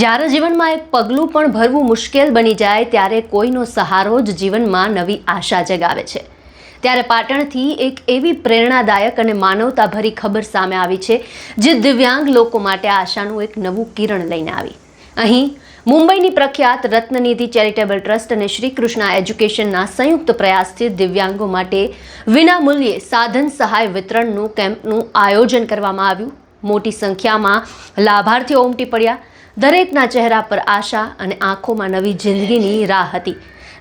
જ્યારે જીવનમાં એક પગલું પણ ભરવું મુશ્કેલ બની જાય ત્યારે કોઈનો સહારો જ જીવનમાં નવી આશા જગાવે છે। ત્યારે પાટણથી એક એવી પ્રેરણાદાયક અને માનવતાભરી ખબર સામે આવી છે જે દિવ્યાંગ લોકો માટે આશાનું એક નવું કિરણ લઈને આવી। અહીં મુંબઈની પ્રખ્યાત રત્નનિધિ ચેરિટેબલ ટ્રસ્ટ અને શ્રી કૃષ્ણા એજ્યુકેશનના સંયુક્ત પ્રયાસથી દિવ્યાંગો માટે વિનામૂલ્યે સાધન સહાય વિતરણનું કેમ્પનું આયોજન કરવામાં આવ્યું। મોટી સંખ્યામાં લાભાર્થીઓ ઉમટી પડ્યા। દરેકના ચહેરા પર આશા અને આંખોમાં નવી જિંદગીની રાહ હતી,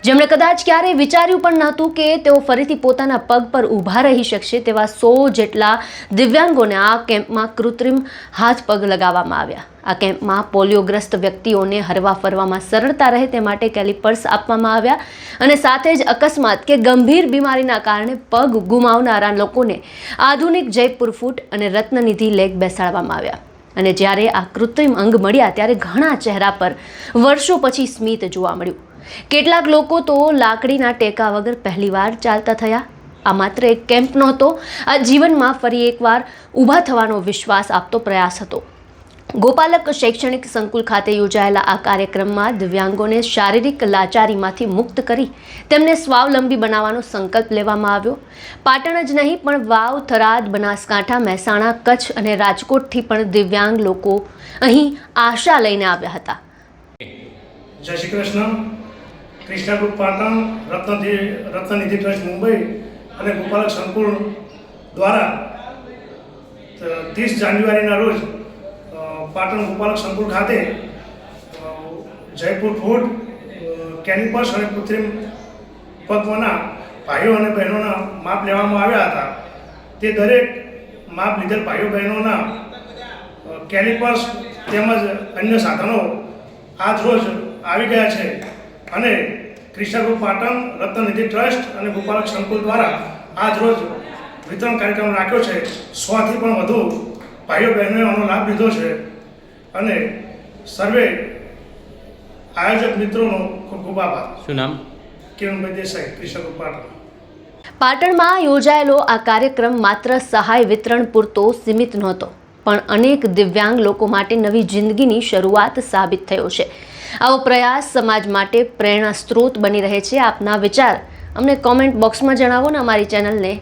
જેમણે કદાચ ક્યારેય વિચાર્યું પણ નહોતું કે તેઓ ફરીથી પોતાના પગ પર ઊભા રહી શકશે। તેવા 100 જેટલા દિવ્યાંગોને આ કેમ્પમાં કૃત્રિમ હાથ પગ લગાવવામાં આવ્યા। આ કેમ્પમાં પોલિયોગ્રસ્ત વ્યક્તિઓને હરવા ફરવામાં સરળતા રહે તે માટે કેલિપર્સ આપવામાં આવ્યા અને સાથે જ અકસ્માત કે ગંભીર બીમારીના કારણે પગ ગુમાવનારા લોકોને આધુનિક જયપુર ફૂટ અને રત્નનિધિ લેગ બેસાડવામાં આવ્યા। અને જ્યારે આ કૃત્રિમ અંગ મળ્યા ત્યારે ઘણા ચહેરા પર વર્ષો પછી સ્મિત જોવા મળ્યું। કેટલાક લોકો તો લાકડીના ટેકા વગર પહેલીવાર ચાલતા થયા। આ માત્ર એક કેમ્પ નહોતો, આ જીવનમાં ફરી એકવાર ઊભા થવાનો વિશ્વાસ આપતો પ્રયાસ હતો। ગોપાલક શૈક્ષણિક સંકુલ ખાતે યોજાયેલા આ કાર્યક્રમમાં દિવ્યાંગોને શારીરિક લાચારીમાંથી મુક્ત કરી તેમને સ્વાવલંબી બનાવવાનો સંકલ્પ લેવામાં આવ્યો। પાટણ જ નહીં પણ વાવ, થરાદ, બનાસકાંઠા, મહેસાણા, કચ્છ અને રાજકોટથી પણ દિવ્યાંગ લોકો અહીં આશા લઈને આવ્યા હતા। જય શ્રી કૃષ્ણ। કૃષ્ણા ગ્રુપ પાટણ, રત્નનિધિ ટ્રસ્ટ મુંબઈ અને ગોપાલક સંકુલ દ્વારા 30 જાન્યુઆરીના રોજ પાટણ ગોપાલક સંકુલ ખાતે જયપુર ફૂડ, કેનિપર્સ અને કૃત્રિમ પગમાંના ભાઈઓ અને બહેનોના માપ લેવામાં આવ્યા હતા। તે દરેક માપ લીધેલ ભાઈઓ બહેનોના કેનિપર્સ તેમજ અન્ય સાધનો આજ રોજ આવી ગયા છે અને કૃષ્ણા ગ્રુપ પાટણ, રત્નનિધિ ટ્રસ્ટ અને ગોપાલક સંકુલ દ્વારા આજ રોજ વિતરણ કાર્યક્રમ રાખ્યો છે। 100થી પણ વધુ ભાઈઓ બહેનોએ આનો લાભ લીધો છે અને સર્વે આયોજક મિત્રોનો ખૂબ ખૂબ આભાર। શું નામ? કિરણભાઈ દેસાઈ, કૃષ્ણા ગ્રુપ પાટણ। પાટણમાં યોજાયેલો આ કાર્યક્રમ માત્ર સહાય વિતરણ પૂરતો સીમિત નહોતો, પણ અનેક દિવ્યાંગ લોકો માટે નવી જિંદગીની શરૂઆત સાબિત થયો છે। આવો પ્રયાસ સમાજ માટે પ્રેરણા સ્ત્રોત બની રહે છે। આપના વિચાર અમને કોમેન્ટ બોક્સમાં જણાવો ને અમારી ચેનલને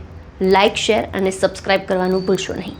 લાઇક, શેર અને સબસ્ક્રાઇબ કરવાનું ભૂલશો નહીં।